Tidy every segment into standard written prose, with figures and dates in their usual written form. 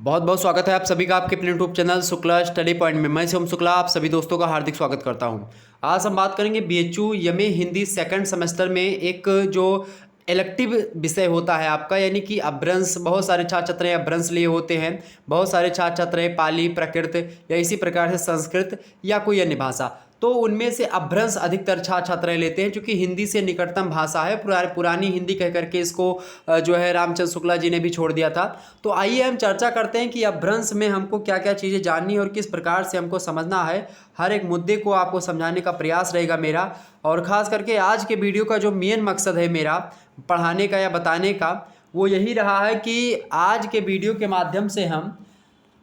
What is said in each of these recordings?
बहुत बहुत स्वागत है आप सभी का आपके अपने YouTube channel Shukla study point में। मैं शिवम शुक्ला आप सभी दोस्तों का हार्दिक स्वागत करता हूं। आज हम बात करेंगे BHU MA Hindi second semester में एक जो इलेक्टिव विषय होता है आपका, यानी कि अपभ्रंश। बहुत सारे छात्र छात्राएं अपभ्रंश लिए होते हैं, बहुत सारे छात्र छात्राएं पाली, प्राकृत या इसी प्रकार से संस्कृत या कोई अन्य भाषा। तो उनमें से अपभ्रंश अधिकतर छात्र छात्राएं लेते हैं, क्योंकि हिंदी से निकटतम भाषा है। पुरानी हिंदी कह करके इसको जो है रामचंद्र शुक्ला जी ने भी छोड़ दिया था। तो आइए हम चर्चा करते हैं कि अपभ्रंश में हमको क्या क्या चीज़ें जाननी है और किस प्रकार से हमको समझना है। हर एक मुद्दे को आपको समझाने का प्रयास रहेगा मेरा। और ख़ास करके आज के वीडियो का जो मेन मकसद है मेरा पढ़ाने का या बताने का, वो यही रहा है कि आज के वीडियो के माध्यम से हम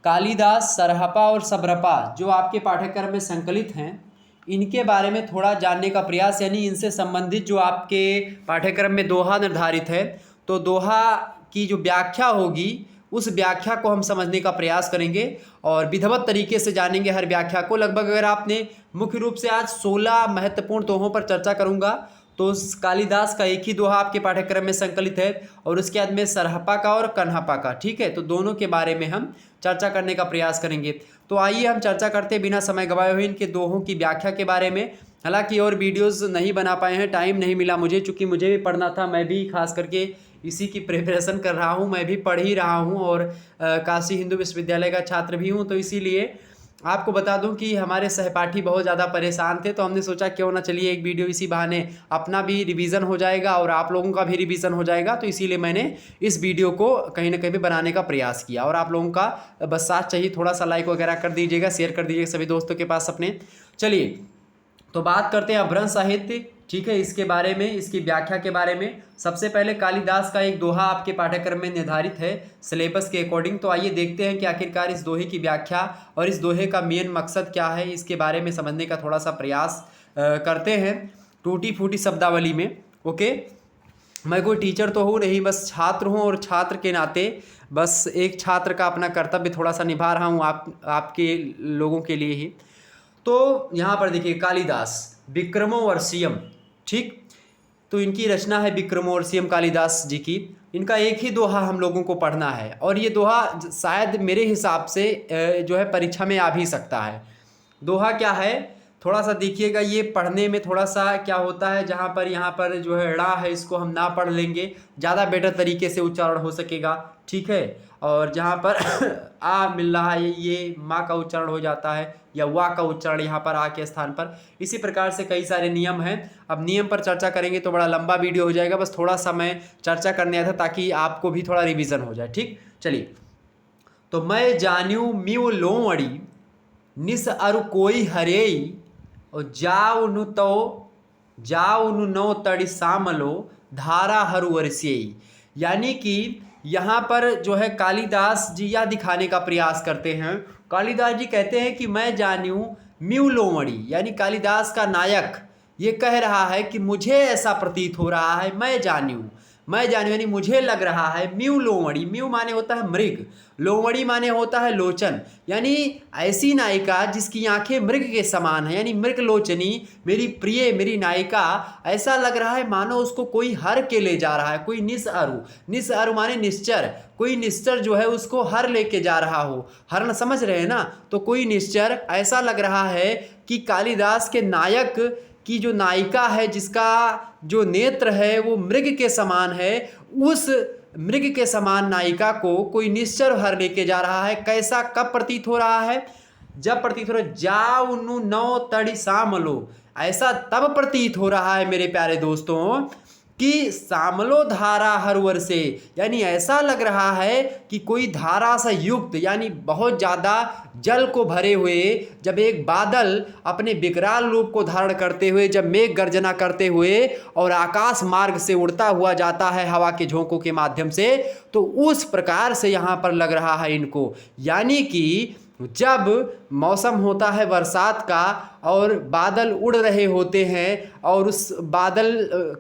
कालिदास, सरहपा और सबरपा जो आपके पाठ्यक्रम में संकलित हैं, इनके बारे में थोड़ा जानने का प्रयास, यानी इनसे संबंधित जो आपके पाठ्यक्रम में दोहा निर्धारित है, तो दोहा की जो व्याख्या होगी उस व्याख्या को हम समझने का प्रयास करेंगे और विधिवत तरीके से जानेंगे हर व्याख्या को। लगभग अगर आपने मुख्य रूप से आज 16 महत्वपूर्ण दोहों पर चर्चा करूंगा। तो कालिदास का एक ही दोहा आपके पाठ्यक्रम में संकलित है और उसके बाद में सरहपा का और कन्हपा का, ठीक है। तो दोनों के बारे में हम चर्चा करने का प्रयास करेंगे। तो आइए हम चर्चा करते बिना समय गवाए हुए इनके दोहों की व्याख्या के बारे में। हालांकि और वीडियोस नहीं बना पाए हैं, टाइम नहीं मिला मुझे, चूँकि मुझे भी पढ़ना था। मैं भी खास करके इसी की प्रिपरेशन कर रहा हूँ, मैं भी पढ़ ही रहा हूँ और काशी हिंदू विश्वविद्यालय का छात्र भी हूँ। तो इसीलिए आपको बता दूं कि हमारे सहपाठी बहुत ज़्यादा परेशान थे, तो हमने सोचा क्यों ना चलिए एक वीडियो इसी बहाने अपना भी रिवीजन हो जाएगा और आप लोगों का भी रिवीजन हो जाएगा। तो इसीलिए मैंने इस वीडियो को कहीं ना कहीं भी बनाने का प्रयास किया और आप लोगों का बस साथ चाहिए, थोड़ा सा लाइक वगैरह कर दीजिएगा, शेयर कर दीजिएगा सभी दोस्तों के पास अपने। चलिए तो बात करते हैं अपभ्रंश साहित्य, ठीक है, इसके बारे में, इसकी व्याख्या के बारे में। सबसे पहले कालिदास का एक दोहा आपके पाठ्यक्रम में निर्धारित है सिलेबस के अकॉर्डिंग। तो आइए देखते हैं कि आखिरकार इस दोहे की व्याख्या और इस दोहे का मेन मकसद क्या है, इसके बारे में समझने का थोड़ा सा प्रयास करते हैं टूटी फूटी शब्दावली में। ओके, मैं कोई टीचर तो हूँ नहीं, बस छात्र हूँ और छात्र के नाते बस एक छात्र का अपना कर्तव्य थोड़ा सा निभा रहा हूँ आपके लोगों के लिए ही। तो यहाँ पर देखिए कालिदास विक्रमोर्वशीयम, ठीक, तो इनकी रचना है विक्रमोर्वशीयम कालिदास जी की। इनका एक ही दोहा हम लोगों को पढ़ना है और ये दोहा शायद मेरे हिसाब से जो है परीक्षा में आ भी सकता है। दोहा क्या है, थोड़ा सा देखिएगा, ये पढ़ने में थोड़ा सा क्या होता है, जहाँ पर यहाँ पर जो है ड़ा है, इसको हम ना पढ़ लेंगे, ज़्यादा बेटर तरीके से उच्चारण हो सकेगा, ठीक है। और जहाँ पर आ मिल रहा है ये माँ का उच्चारण हो जाता है, या वा का उच्चारण यहाँ पर आ के स्थान पर। इसी प्रकार से कई सारे नियम हैं। अब नियम पर चर्चा करेंगे तो बड़ा लंबा वीडियो हो जाएगा, बस थोड़ा सा मैं चर्चा करने आया था ताकि आपको भी थोड़ा रिविज़न हो जाए, ठीक। चलिए, तो मैं जान्यू म्यू लोमड़ी निस अरु कोई हरेई और जाऊ नु नौ तड़ी सामलो धारा हरु वर्षेई। यानी कि यहाँ पर जो है कालिदास जी यह दिखाने का प्रयास करते हैं। कालिदास जी कहते हैं कि मैं जान्यू म्यू लोमड़ी, यानी कालिदास का नायक ये कह रहा है कि मुझे ऐसा प्रतीत हो रहा है, मैं जान्यू यानी मुझे लग रहा है, म्यू लोमड़ी, म्यू माने होता है मृग, लोमड़ी माने होता है लोचन, यानी ऐसी नायिका जिसकी आंखें मृग के समान है, यानी मृग लोचनी मेरी प्रिय, मेरी नायिका, ऐसा लग रहा है मानो उसको कोई हर के ले जा रहा है, कोई निस अरु माने निश्चर, कोई निश्चर जो है उसको हर लेके जा रहा हो। हरण समझ रहे हैं ना, तो कोई निश्चर, ऐसा लग रहा है कि कालिदास के नायक की जो नायिका है, जिसका जो नेत्र है वो मृग के समान है, उस मृग के समान नायिका को कोई निश्चर हर लेके जा रहा है। कैसा, कब प्रतीत हो रहा है, जब प्रतीत हो रहा है जाऊ नु नौ तड़ी सामलो, ऐसा तब प्रतीत हो रहा है मेरे प्यारे दोस्तों कि सामलो धारा हर वर्षे, यानी ऐसा लग रहा है कि कोई धारा से युक्त, यानी बहुत ज़्यादा जल को भरे हुए, जब एक बादल अपने विकराल रूप को धारण करते हुए, जब मेघ गर्जना करते हुए और आकाश मार्ग से उड़ता हुआ जाता है हवा के झोंकों के माध्यम से, तो उस प्रकार से यहाँ पर लग रहा है इनको। यानी कि जब मौसम होता है बरसात का और बादल उड़ रहे होते हैं और उस बादल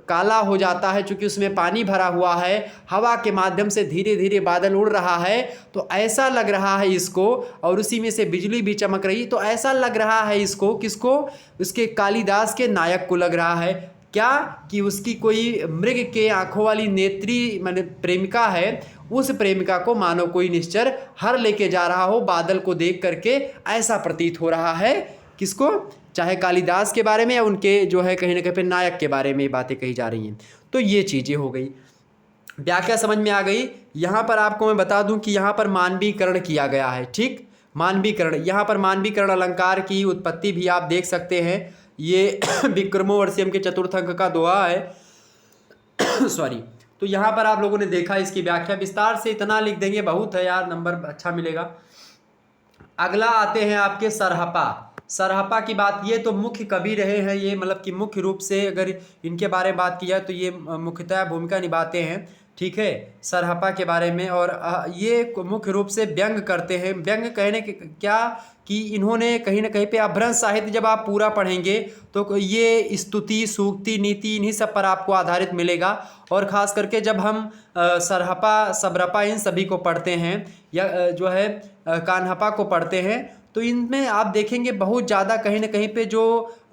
काला हो जाता है, चूँकि उसमें पानी भरा हुआ है, हवा के माध्यम से धीरे धीरे बादल उड़ रहा है, तो ऐसा लग रहा है इसको, और उसी में से बिजली भी चमक रही, तो ऐसा लग रहा है इसको, किसको, उसके कालिदास के नायक को लग रहा है क्या, कि उसकी कोई मृग के आंखों वाली नेत्री माने प्रेमिका है, उस प्रेमिका को मानो कोई निश्चर हर लेके जा रहा हो, बादल को देख करके ऐसा प्रतीत हो रहा है। किसको? चाहे कालिदास के बारे में या उनके जो है कहीं ना कहीं पे नायक के बारे में ये बातें कही जा रही हैं। तो ये चीज़ें हो गई, व्याख्या समझ में आ गई। यहाँ पर आपको मैं बता दूं कि यहाँ पर मानवीकरण किया गया है। ठीक, मानवीकरण, यहाँ पर मानवीकरण अलंकार की उत्पत्ति भी आप देख सकते हैं। ये विक्रमोर्वशीयम के चतुर्थ अंक का दोहा है सॉरी। तो यहाँ पर आप लोगों ने देखा, इसकी व्याख्या विस्तार से इतना लिख देंगे, बहुत है यार, नंबर अच्छा मिलेगा। अगला आते हैं आपके सरहपा। सरहपा की बात, ये तो मुख्य कवि रहे हैं, ये मतलब कि मुख्य रूप से अगर इनके बारे में बात की जाए तो ये मुख्यतः भूमिका निभाते हैं। ठीक है, सरहपा के बारे में। और ये मुख्य रूप से व्यंग करते हैं। व्यंग कहने के क्या कि इन्होंने कहीं ना कहीं पे अभ्रंश साहित्य जब आप पूरा पढ़ेंगे तो ये स्तुति, सूक्ति, नीति, इन्हीं सब पर आपको आधारित मिलेगा। और ख़ास करके जब हम सरहपा, सबरपा इन सभी को पढ़ते हैं या जो है कान्हपा को पढ़ते हैं तो इनमें आप देखेंगे बहुत ज़्यादा कहीं ना कहीं पे जो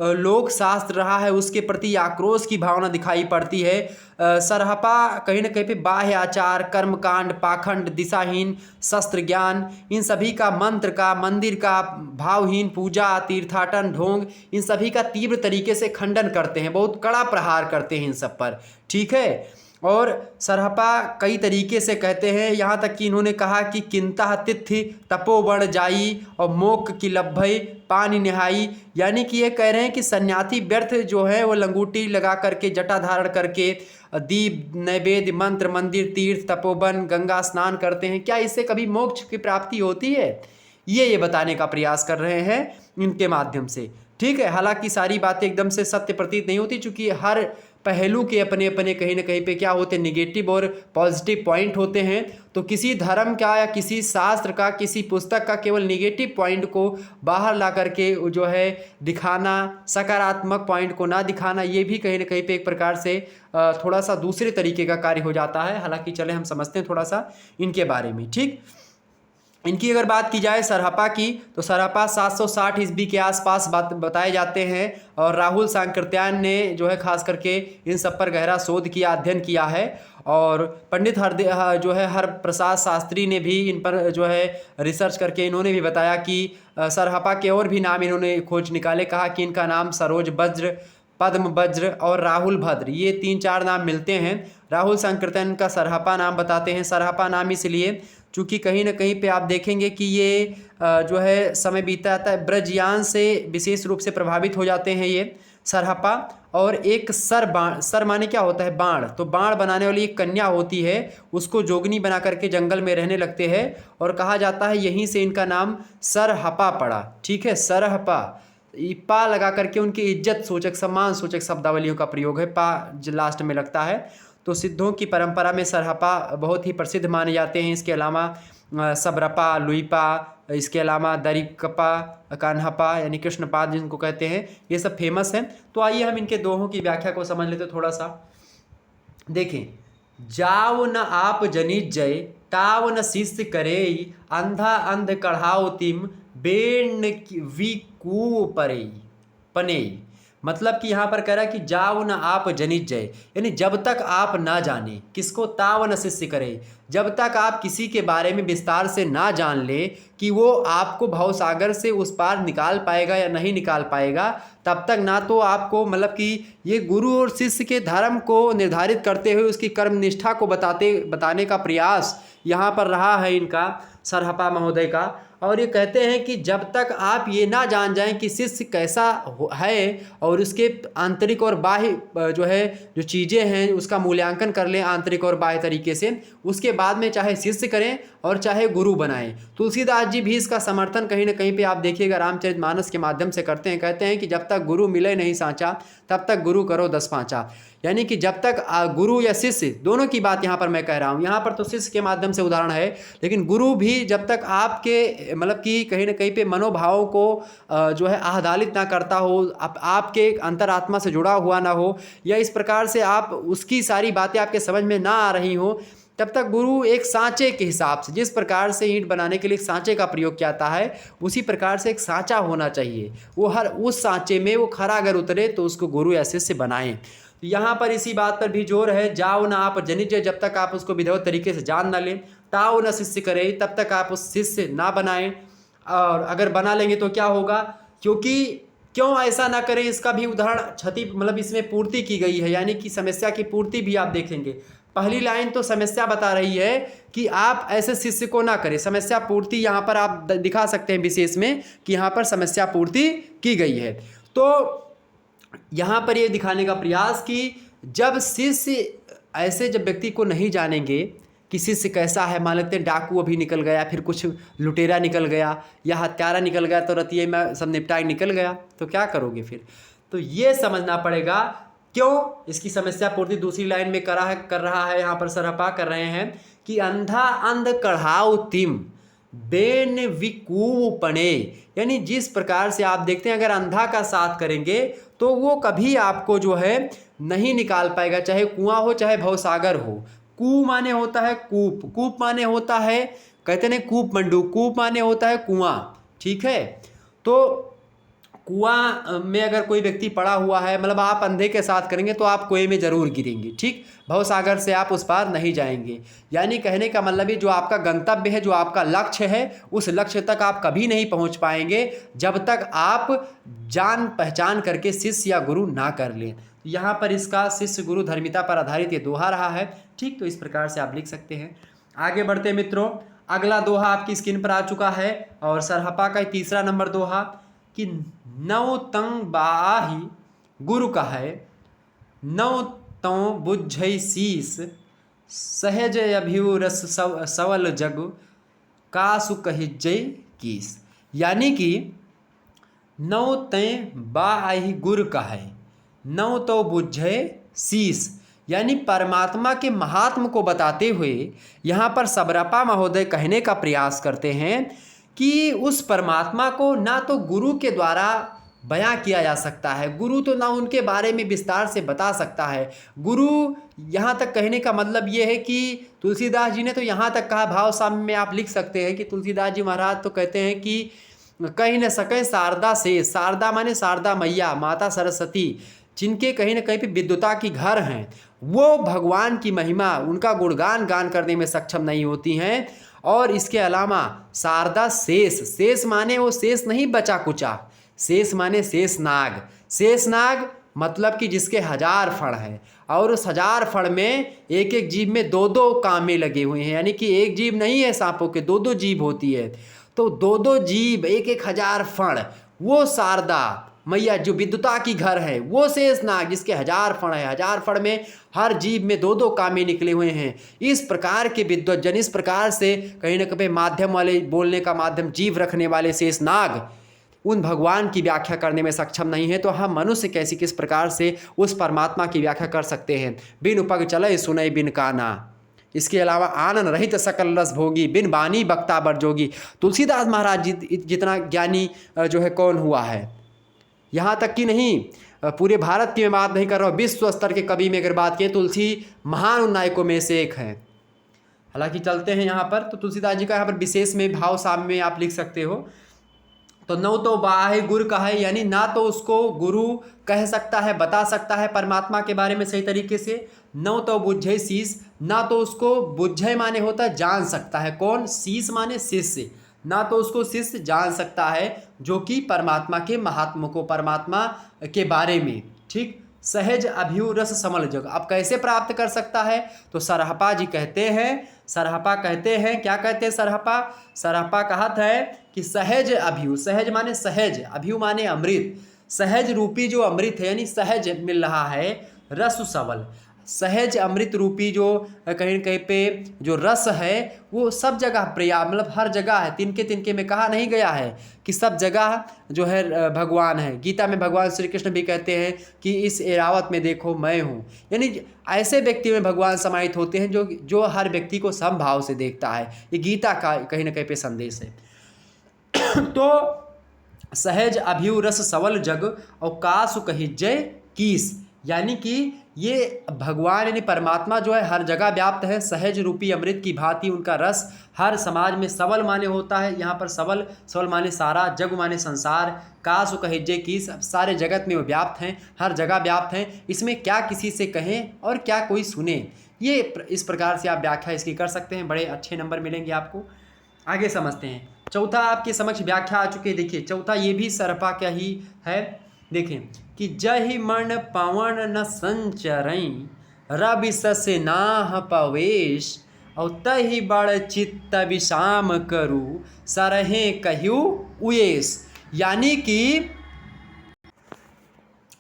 लोक शास्त्र रहा है उसके प्रति आक्रोश की भावना दिखाई पड़ती है। सरहपा कहीं ना कहीं पे बाह्य आचार, कर्मकांड, पाखंड, दिशाहीन, शस्त्र ज्ञान, इन सभी का, मंत्र का, मंदिर का, भावहीन पूजा, तीर्थाटन, ढोंग, इन सभी का तीव्र तरीके से खंडन करते हैं, बहुत कड़ा प्रहार करते हैं इन सब पर। ठीक है, और सरहपा कई तरीके से कहते हैं, यहाँ तक कि इन्होंने कहा कि किंता तिथि तपोवन जाई और मोक की लभई पानी निहाई, यानी कि ये कह रहे हैं कि सन्यासी व्यर्थ जो है वो लंगूटी लगा करके, जटा धारण करके दीप, नैवेद्य, मंत्र, मंदिर, तीर्थ, तपोवन, गंगा स्नान करते हैं, क्या इससे कभी मोक्ष की प्राप्ति होती है? ये बताने का प्रयास कर रहे हैं इनके माध्यम से। ठीक है, हालांकि सारी बातें एकदम से सत्य प्रतीत नहीं होती, चूँकि हर पहलू के अपने अपने कहीं ना कहीं पे क्या होते हैं, निगेटिव और पॉजिटिव पॉइंट होते हैं। तो किसी धर्म का या किसी शास्त्र का, किसी पुस्तक का केवल निगेटिव पॉइंट को बाहर ला करके जो है दिखाना, सकारात्मक पॉइंट को ना दिखाना, ये भी कहीं ना कहीं पे एक प्रकार से थोड़ा सा दूसरे तरीके का कार्य हो जाता है। हालांकि चले हम समझते हैं थोड़ा सा इनके बारे में। ठीक, इनकी अगर बात की जाए सरहपा की, तो सरहपा 760 ईस्वी के आसपास बताए जाते हैं। और राहुल सांकृत्यायन ने जो है खास करके इन सब पर गहरा शोध किया, अध्ययन किया है। और पंडित जो है हर प्रसाद शास्त्री ने भी इन पर जो है रिसर्च करके इन्होंने भी बताया कि सरहपा के और भी नाम इन्होंने खोज निकाले। कहा कि इनका नाम सरोज वज्र, पद्म वज्र और राहुल भद्र, ये 3-4 नाम मिलते हैं। राहुल सांकृत्यायन का सरहपा नाम बताते हैं। सरहपा नाम इसलिए चूँकि कहीं ना कहीं पे आप देखेंगे कि ये जो है समय बीता जाता है, ब्रजयान से विशेष रूप से प्रभावित हो जाते हैं ये सरहपा। और एक सर माने क्या होता है? बाण। तो बाण बनाने वाली एक कन्या होती है, उसको जोगनी बना करके जंगल में रहने लगते हैं। और कहा जाता है यहीं से इनका नाम सरहपा पड़ा। ठीक है, सरहपा, पा लगा करके उनकी इज्जत सूचक, सम्मान सूचक शब्दावलियों का प्रयोग है, पा लास्ट में लगता है। तो सिद्धों की परंपरा में सरहपा बहुत ही प्रसिद्ध माने जाते हैं। इसके अलावा सबरपा, लुईपा, इसके अलावा दरिकपा, कान्हपा यानी कृष्णपाद जिनको कहते हैं, ये सब फेमस हैं। तो आइए हम इनके दोहों की व्याख्या को समझ लेते थोड़ा सा। देखें, जाव न आप जनित जय, ताव न शिष्य करे, अंधा अंध कढ़ाओ तिम, बेण वी कू परे पने। मतलब कि यहाँ पर कह रहा है कि जाव न आप जनित जय, यानी जब तक आप ना जाने, किसको? ताव न शिष्य करे, जब तक आप किसी के बारे में विस्तार से ना जान ले कि वो आपको भवसागर से उस पार निकाल पाएगा या नहीं निकाल पाएगा, तब तक ना तो आपको मतलब कि ये गुरु और शिष्य के धर्म को निर्धारित करते हुए उसकी कर्म निष्ठा को बताने का प्रयास यहाँ पर रहा है इनका, सरहपा महोदय का। और ये कहते हैं कि जब तक आप ये ना जान जाएं कि शिष्य कैसा है और उसके आंतरिक और बाह्य जो है जो चीज़ें हैं उसका मूल्यांकन कर लें आंतरिक और बाह्य तरीके से, उसके बाद में चाहे शिष्य करें और चाहे गुरु बनाएं। तुलसीदास जी भी इसका समर्थन कहीं ना कहीं पे आप देखिएगा रामचरितमानस के माध्यम से करते हैं। कहते हैं कि जब तक गुरु मिले नहीं सांचा, तब तक गुरु करो 10 पाँचा। यानी कि जब तक गुरु या शिष्य, दोनों की बात यहाँ पर मैं कह रहा हूँ, यहाँ पर तो शिष्य के माध्यम से उदाहरण है, लेकिन गुरु भी जब तक आपके मतलब कि कहीं ना कहीं पे मनोभावों को जो है आह्लादित ना करता हो, आपके अंतरात्मा से जुड़ा हुआ ना हो, या इस प्रकार से आप उसकी सारी बातें आपके समझ में ना आ रही हो, तब तक गुरु एक सांचे के हिसाब से, जिस प्रकार से ईंट बनाने के लिए एक सांचे का प्रयोग किया जाता है, उसी प्रकार से एक सांचा होना चाहिए। वो हर उस सांचे में वो खरा अगर उतरे तो उसको गुरु या शिष्य बनाएं। तो यहाँ पर इसी बात पर भी जोर है, जाओ ना आप जनिज, जब तक आप उसको विधिवत तरीके से जान ना लें, ताओ न शिष्य करे, तब तक आप उस शिष्य ना बनाएं। और अगर बना लेंगे तो क्या होगा, क्योंकि क्यों ऐसा ना करें इसका भी उदाहरण क्षति मतलब इसमें पूर्ति की गई है, यानी कि समस्या की पूर्ति भी आप देखेंगे। पहली लाइन तो समस्या बता रही है कि आप ऐसे शिष्य को ना करें, समस्या पूर्ति यहाँ पर आप दिखा सकते हैं विशेष में कि यहाँ पर समस्या पूर्ति की गई है। तो यहाँ पर ये दिखाने का प्रयास कि जब शिष्य ऐसे जब व्यक्ति को नहीं जानेंगे कि शिष्य कैसा है, मान लेते हैं डाकू अभी निकल गया, फिर कुछ लुटेरा निकल गया या हत्यारा निकल गया, तो रतिये में सब निपटा के निकल गया, तो क्या करोगे फिर। तो ये समझना पड़ेगा क्यों इसकी समस्या पूर्ति दूसरी लाइन में कर रहा है, यहाँ पर सरहपा कर रहे हैं कि अंधा अंध कढ़ाऊ तिम बेन विकूव पणे, यानी जिस प्रकार से आप देखते हैं अगर अंधा का साथ करेंगे तो वो कभी आपको जो है नहीं निकाल पाएगा, चाहे कुआं हो चाहे भवसागर हो। कू माने होता है कूप, कूप माने होता है कहते हैं कूप मंडू, कूप माने होता है कुआं, ठीक है। तो कुआं में अगर कोई व्यक्ति पड़ा हुआ है, मतलब आप अंधे के साथ करेंगे तो आप कुएं में ज़रूर गिरेंगे, ठीक, भवसागर से आप उस पार नहीं जाएंगे। यानी कहने का मतलब है जो आपका गंतव्य है, जो आपका लक्ष्य है, उस लक्ष्य तक आप कभी नहीं पहुंच पाएंगे जब तक आप जान पहचान करके शिष्य या गुरु ना कर लें। यहाँ पर इसका शिष्य गुरु धर्मिता पर आधारित ये दोहा रहा है, ठीक। तो इस प्रकार से आप लिख सकते हैं। आगे बढ़ते हैं मित्रों, अगला दोहा आपकी स्क्रीन पर आ चुका है और सरहपा का तीसरा नंबर दोहा कि नौ तंग बाही गुरु का है, नौ तौ बुझई शीस, सहज अभियु रस सवल जग, कासु कहिजय कीस। यानी कि नौ तय बाही गुरु का है, नौ तो बुझे शीस, यानी परमात्मा के महात्म को बताते हुए यहाँ पर सबरपा महोदय कहने का प्रयास करते हैं कि उस परमात्मा को ना तो गुरु के द्वारा बयां किया जा सकता है, गुरु तो ना उनके बारे में विस्तार से बता सकता है। गुरु यहाँ तक कहने का मतलब ये है कि तुलसीदास जी ने तो यहाँ तक कहा, भाव साम्य में आप लिख सकते हैं कि तुलसीदास जी महाराज तो कहते हैं कि कहीं न सके शारदा से, शारदा माने शारदा मैया, माता सरस्वती, जिनके कहीं ना कहीं पे विद्वता की घर हैं, वो भगवान की महिमा उनका गुणगान गान करने में सक्षम नहीं होती हैं। और इसके अलावा शारदा शेष, शेष माने वो शेष नहीं बचा कुचा, शेष माने शेष नाग, शेष नाग मतलब कि जिसके 1000 फण हैं और उस 1000 फण में एक एक जीभ में 2-2 कामे लगे हुए हैं, यानी कि एक जीभ नहीं है सांपों के, 2-2 जीभ होती है। तो 2-2 जीभ, एक 1000 फण, वो शारदा मैया जो विद्युता की घर है, वो शेष नाग जिसके 1000 फण है, 1000 फण में हर जीव में 2-2 कामे निकले हुए हैं। इस प्रकार के विद्वज्जन, इस प्रकार से कहीं ना कहीं माध्यम वाले, बोलने का माध्यम जीव रखने वाले शेष नाग उन भगवान की व्याख्या करने में सक्षम नहीं है, तो हम मनुष्य कैसी किस प्रकार से उस परमात्मा की व्याख्या कर सकते हैं। बिन उपग चले सुनई बिन काना, इसके अलावा आनंद रहित सकल रस भोगी, बिन बानी बक्ता बर जोगी। तुलसीदास महाराज जितना ज्ञानी जो है कौन हुआ है, यहाँ तक कि नहीं पूरे भारत की मैं बात नहीं कर रहा हूँ, विश्व स्तर के कवि में अगर बात करें तुलसी महान नायकों में से एक है। हालांकि चलते हैं यहाँ पर, तो तुलसीदास जी का यहाँ पर विशेष में भाव साम्य में आप लिख सकते हो। तो नौ तो बाहे गुरु का है, यानी ना तो उसको गुरु कह सकता है, बता सकता है परमात्मा के बारे में सही तरीके से, नौ तो बुझे शीस, ना तो उसको बुझे माने होता है जान सकता है, कौन, शीस माने शिष्य, ना तो उसको शिष्य जान सकता है जो कि परमात्मा के महात्मा को, परमात्मा के बारे में, ठीक। सहज अभियु रस समल जग, अब कैसे प्राप्त कर सकता है, तो सरहपा जी कहते हैं, सरहपा कहते हैं, क्या कहते हैं सरहपा, सरहपा कहत है कि सहज अभियु, सहज माने सहज, अभियु माने अमृत, सहज रूपी जो अमृत है, यानी सहज मिल रहा है, रस सबल, सहज अमृत रूपी जो कहीं कहीं पे जो रस है वो सब जगह पर्याप्त, मतलब हर जगह है, तिनके तिनके में कहा नहीं गया है कि सब जगह जो है भगवान है। गीता में भगवान श्री कृष्ण भी कहते हैं कि इस एरावत में देखो मैं हूँ, यानी ऐसे व्यक्ति में भगवान समाहित होते हैं जो हर व्यक्ति को समभाव से देखता है। ये गीता का कहीं ना कहीं पे संदेश है। तो सहज अभियु रस सवल जग और कासु कहिजय कीस, यानी कि ये भगवान यानी परमात्मा जो है हर जगह व्याप्त है, सहज रूपी अमृत की भांति उनका रस हर समाज में सबल माने होता है। यहाँ पर सबल, सबल माने सारा, जग माने संसार, कासु कहिजे की, सारे जगत में वो व्याप्त हैं, हर जगह व्याप्त हैं। इसमें क्या किसी से कहें और क्या कोई सुने, ये इस प्रकार से आप व्याख्या इसकी कर सकते हैं, बड़े अच्छे नंबर मिलेंगे आपको। आगे समझते हैं। चौथा आपके समक्ष व्याख्या आ चुकी है। देखिए चौथा ये भी सरपा क्या ही है। देखें कि जहि मन पवन न संचरई, रवि सस नाह पवेश, और तहि बड़ चित्त विषाम करू, सरहे कहू उयेस। यानी कि,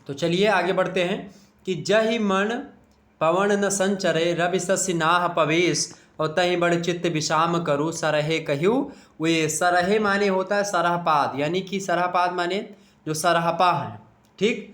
तो चलिए आगे बढ़ते हैं कि जहि मन पवन न संचरे, रवि सस नाह पवेश, और तहि बड़ चित्त विषाम करू, सरहे कहू वे। सरहे माने होता है सरहपाद, यानी कि सरहपाद माने जो सरहपा है, ठीक।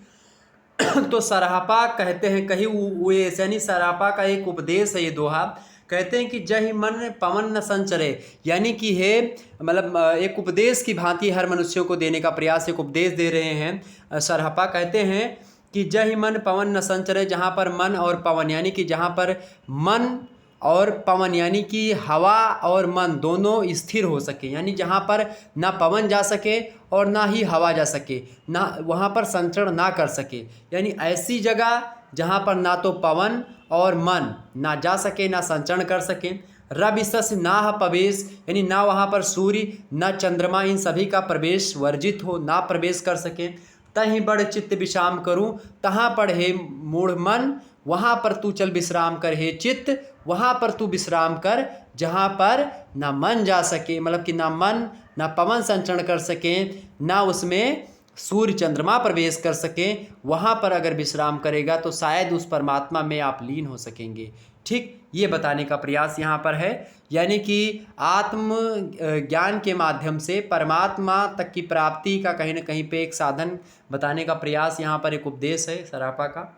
तो सरहपा कहते हैं कही वे, यानी सरहपा का एक उपदेश है ये दोहा। कहते हैं कि जहि मन पवन न संचरे, यानी कि है मतलब एक उपदेश की भांति हर मनुष्यों को देने का प्रयास, एक उपदेश दे रहे हैं सरहपा। कहते हैं कि जहि मन पवन न संचरे, जहाँ पर मन और पवन, यानी कि जहाँ पर मन और पवन यानी कि हवा और मन दोनों स्थिर हो सके, यानी जहाँ पर ना पवन जा सके और ना ही हवा जा सके, ना वहाँ पर संचरण ना कर सके, यानी ऐसी जगह जहाँ पर ना तो पवन और मन ना जा सके ना संचरण कर सके। रवि सस नाह प्रवेश, यानी ना वहाँ पर सूर्य ना चंद्रमा इन सभी का प्रवेश वर्जित हो, ना प्रवेश कर सके। तहीं बड़ चित्त विश्राम करूँ, तहाँ पर हे मूढ़ मन, वहाँ पर तू चल विश्राम कर, हे चित्त वहाँ पर तू विश्राम कर जहाँ पर ना मन जा सके, मतलब कि ना मन ना पवन संचरण कर सके, ना उसमें सूर्य चंद्रमा प्रवेश कर सके, वहाँ पर अगर विश्राम करेगा तो शायद उस परमात्मा में आप लीन हो सकेंगे। ठीक, ये बताने का प्रयास यहाँ पर है, यानी कि आत्म ज्ञान के माध्यम से परमात्मा तक की प्राप्ति का कहीं ना कहीं पे एक साधन बताने का प्रयास यहाँ पर एक उपदेश है सरापा का।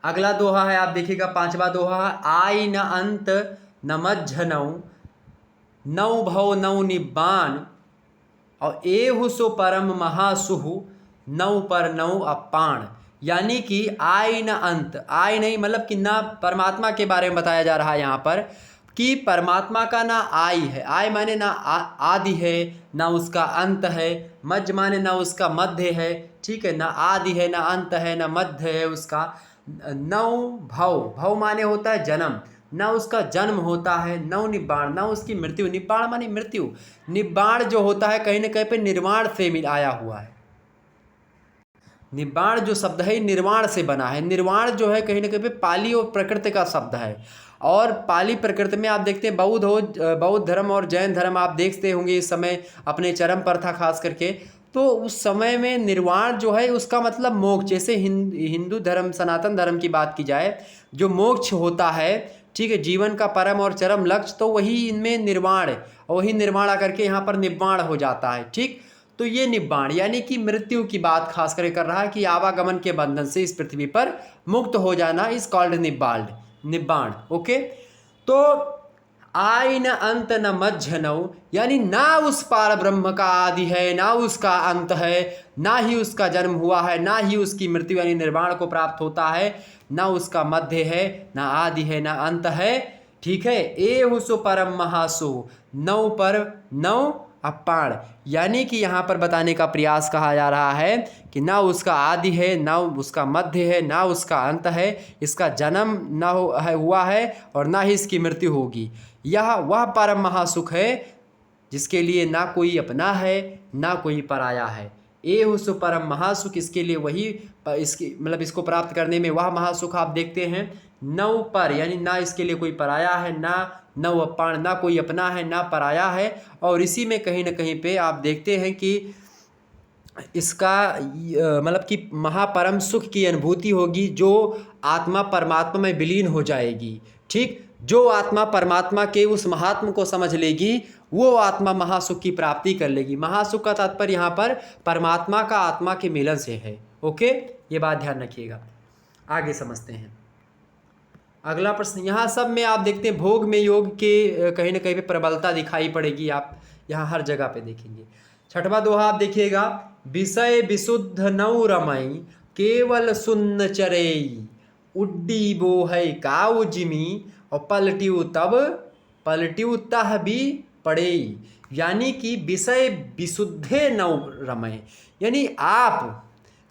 अगला दोहा है, आप देखिएगा पांचवा दोहा, आई न अंत न मध्य नौ, नौ भव नौ निब्बान, और एहु सो परम महासुहु, नौ पर नौ अपान। यानी कि आई न अंत, आई नहीं मतलब कि ना परमात्मा के बारे में बताया जा रहा है यहाँ पर कि परमात्मा का ना आई है, आई माने ना आदि है ना उसका अंत है, मध्य माने ना उसका मध्य है, ठीक है, ना आदि है ना अंत है ना मध्य है उसका। नौ भव, भव माने होता है जन्म, ना उसका जन्म होता है, नौ निब्बाण ना उसकी मृत्यु, निब्बाण माने मृत्यु, निब्बाण जो होता है कहीं ना कहीं पे निर्वाण से मिल आया हुआ है, निब्बाण जो शब्द है निर्वाण से बना है, निर्वाण जो है कहीं ना कहीं पे पाली और प्रकृति का शब्द है, और पाली प्रकृति में आप देखते हैं बौद्ध धर्म और जैन धर्म आप देखते होंगे इस समय अपने चरम पर था खास करके, तो उस समय में निर्वाण जो है उसका मतलब मोक्ष, जैसे हिंदू धर्म सनातन धर्म की बात की जाए जो मोक्ष होता है, ठीक है, जीवन का परम और चरम लक्ष्य, तो वही इनमें निर्वाण है, और वही निर्वाण आकर के यहाँ पर निब्बाण हो जाता है। ठीक, तो ये निब्बाण यानी कि मृत्यु की बात खास करके कर रहा है कि आवागमन के बंधन से इस पृथ्वी पर मुक्त हो जाना, इस कॉल्ड निब्बाण। ओके, तो आई न अंत न मध्य नौ, यानी ना उस पार ब्रह्म का आदि है ना उसका अंत है, ना ही उसका जन्म हुआ है ना ही उसकी मृत्यु यानी निर्वाण को प्राप्त होता है, ना उसका मध्य है ना आदि है ना अंत है। ठीक है, एहु सो परम महासु, नौ पर नौ अपाण, यानी कि यहाँ पर बताने का प्रयास कहा जा रहा है कि ना उसका आदि है ना उसका मध्य है ना उसका अंत है, इसका जन्म ना हुआ है और ना ही इसकी मृत्यु होगी। यह वह परम महासुख है जिसके लिए ना कोई अपना है ना कोई पराया है। एहु सो परम महासुख, इसके लिए वही इसकी मतलब इसको प्राप्त करने में वह महासुख आप देखते हैं। नौ पर यानी ना इसके लिए कोई पराया है, ना नौ अपाण ना कोई अपना है ना पराया है, और इसी में कहीं ना कहीं पे आप देखते हैं कि इसका मतलब कि महापरम सुख की अनुभूति होगी जो आत्मा परमात्मा में विलीन हो जाएगी। ठीक, जो आत्मा परमात्मा के उस महात्म को समझ लेगी वो आत्मा महासुख की प्राप्ति कर लेगी। महासुख का तात्पर्य यहाँ पर परमात्मा का आत्मा के मिलन से है। ओके, ये बात ध्यान रखिएगा। आगे समझते हैं अगला प्रश्न। यहाँ सब में आप देखते हैं भोग में योग के कहीं ना कहीं पे प्रबलता दिखाई पड़ेगी, आप यहाँ हर जगह पे देखेंगे। छठवां दोहा आप देखिएगा, विषय विशुद्ध नौ रमई, केवल सुन्न चरेई, उड्डी वो है काऊ जिमी और पलटियु तब पलटियु तह भी पड़े। यानी कि विषय विशुद्धे न रमे, यानी आप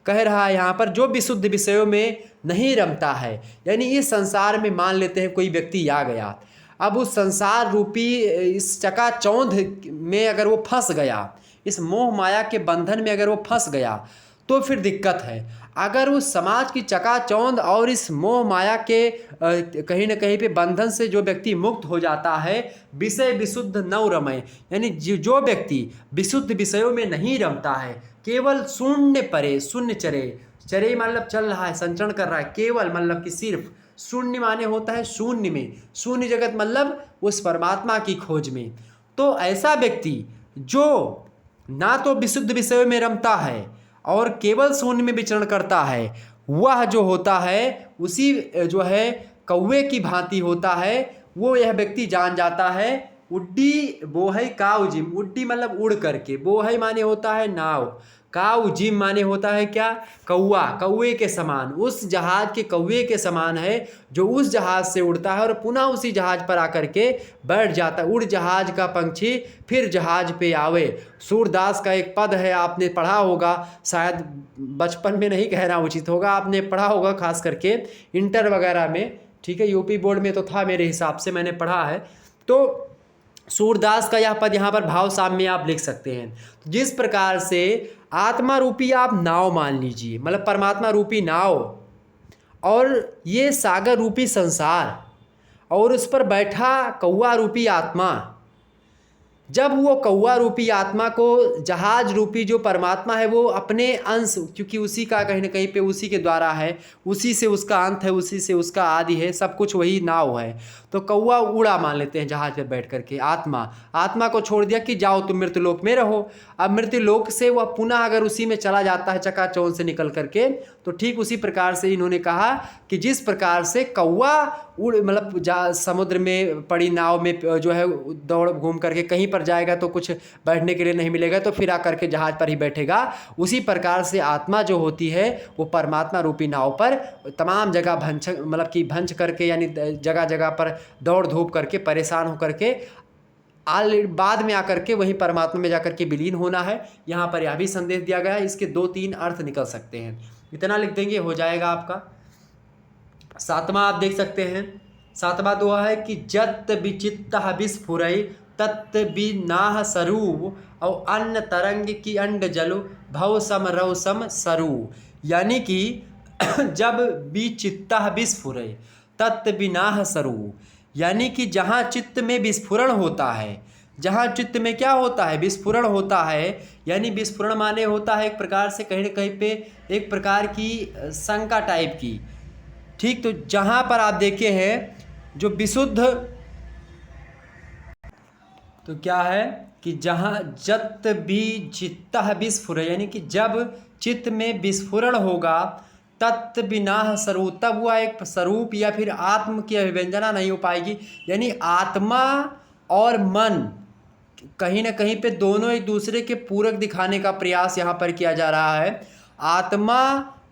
कह रहा है यहाँ पर जो विशुद्ध विषयों में नहीं रमता है, यानी इस संसार में मान लेते हैं कोई व्यक्ति आ गया, अब उस संसार रूपी इस चकाचौंध में अगर वो फंस गया, इस मोह माया के बंधन में अगर वो फंस गया तो फिर दिक्कत है। अगर उस समाज की चकाचौंध और इस मोह माया के कहीं न कहीं पे बंधन से जो व्यक्ति मुक्त हो जाता है, विषय विशुद्ध न रमय, यानी जो व्यक्ति विशुद्ध विषयों में नहीं रमता है, केवल शून्य परे, शून्य चरे, चरे मतलब चल रहा है, संचरण कर रहा है, केवल मतलब कि सिर्फ, शून्य माने होता है शून्य में, शून्य जगत मतलब उस परमात्मा की खोज में। तो ऐसा व्यक्ति जो ना तो विशुद्ध विषयों में रमता है और केवल शून्य में विचरण करता है, वह जो होता है उसी जो है कौवे की भांति होता है। वो यह व्यक्ति जान जाता है उड्डी वो है काऊ जिम, उड्डी मतलब उड़ करके, वो है माने होता है नाव, काऊ जिम माने होता है क्या, कौवा, कौवे के समान, उस जहाज के कौवे के समान है जो उस जहाज से उड़ता है और पुनः उसी जहाज पर आकर के बैठ जाता है। उड़ जहाज का पंछी फिर जहाज पे आवे, सूरदास का एक पद है, आपने पढ़ा होगा, शायद बचपन में नहीं कहना उचित होगा, आपने पढ़ा होगा खास करके इंटर वगैरह में, ठीक है, यूपी बोर्ड में तो था मेरे हिसाब से, मैंने पढ़ा है। तो सूरदास का यह पद यहाँ पर भाव साम्य आप लिख सकते हैं। तो जिस प्रकार से आत्मा रूपी आप नाव मान लीजिए, मतलब परमात्मा रूपी नाव, और ये सागर रूपी संसार, और उस पर बैठा कौवा रूपी आत्मा, जब वो कौवा रूपी आत्मा को जहाज रूपी जो परमात्मा है वो अपने अंश, क्योंकि उसी का कहीं ना कहीं पे उसी के द्वारा है, उसी से उसका अंत है, उसी से उसका आदि है, सब कुछ वही नाव है। तो कौवा उड़ा मान लेते हैं जहाज पे बैठ करके, आत्मा को छोड़ दिया कि जाओ तुम मृत्युलोक में रहो। अब मृत्युलोक से वह पुनः अगर उसी में चला जाता है चकाचौंध से निकल करके, तो ठीक उसी प्रकार से इन्होंने कहा कि जिस प्रकार से कौवा उड़ मतलब समुद्र में पड़ी नाव में जो है दौड़ घूम करके कहीं पर जाएगा तो कुछ बैठने के लिए नहीं मिलेगा, तो फिर आकर के जहाज पर ही बैठेगा, उसी प्रकार से आत्मा जो होती है वो परमात्मा रूपी नाव पर तमाम जगह भंज मतलब कि भंज करके, यानी जगह जगह पर दौड़ धूप करके परेशान होकर के बाद में आकर के वहीं परमात्मा में जाकर के विलीन होना है। यहाँ पर यह भी संदेश दिया गया है। इसके 2-3 अर्थ निकल सकते हैं, इतना लिख देंगे हो जाएगा आपका। 7वां आप देख सकते हैं, 7वां दोहा है कि जत विचित्तः विस्फुरै तत् विनाह सरू और अन्न तरंग की अंड जलु भव सम रव सम सरू। यानी कि जब विचित्तः विस्फुरै तत् विनाह सरू, यानी कि जहाँ चित्त में विस्फुरण होता है, जहाँ चित्त में क्या होता है, विस्फुरण होता है, यानी विस्फुरण माने होता है एक प्रकार से कहीं न कहीं पे एक प्रकार की शंका टाइप की, ठीक। तो जहाँ पर आप देखे हैं जो विशुद्ध, तो क्या है कि जहाँ जत भी चित्तः विस्फुर, यानी कि जब चित्त में विस्फुरण होगा, तत् विनाह स्वरूप, तब वह एक स्वरूप या फिर आत्म की अभिव्यंजना नहीं हो पाएगी। यानी आत्मा और मन कहीं ना कहीं पे दोनों एक दूसरे के पूरक दिखाने का प्रयास यहाँ पर किया जा रहा है। आत्मा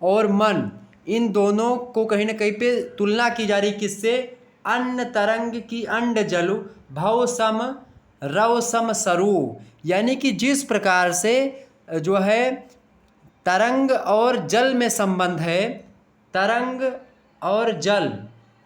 और मन, इन दोनों को कहीं ना कहीं पे तुलना की जा रही, किससे, अन्न तरंग की अंड जलु भव सम रव सम सरू। यानी कि जिस प्रकार से जो है तरंग और जल में संबंध है, तरंग और जल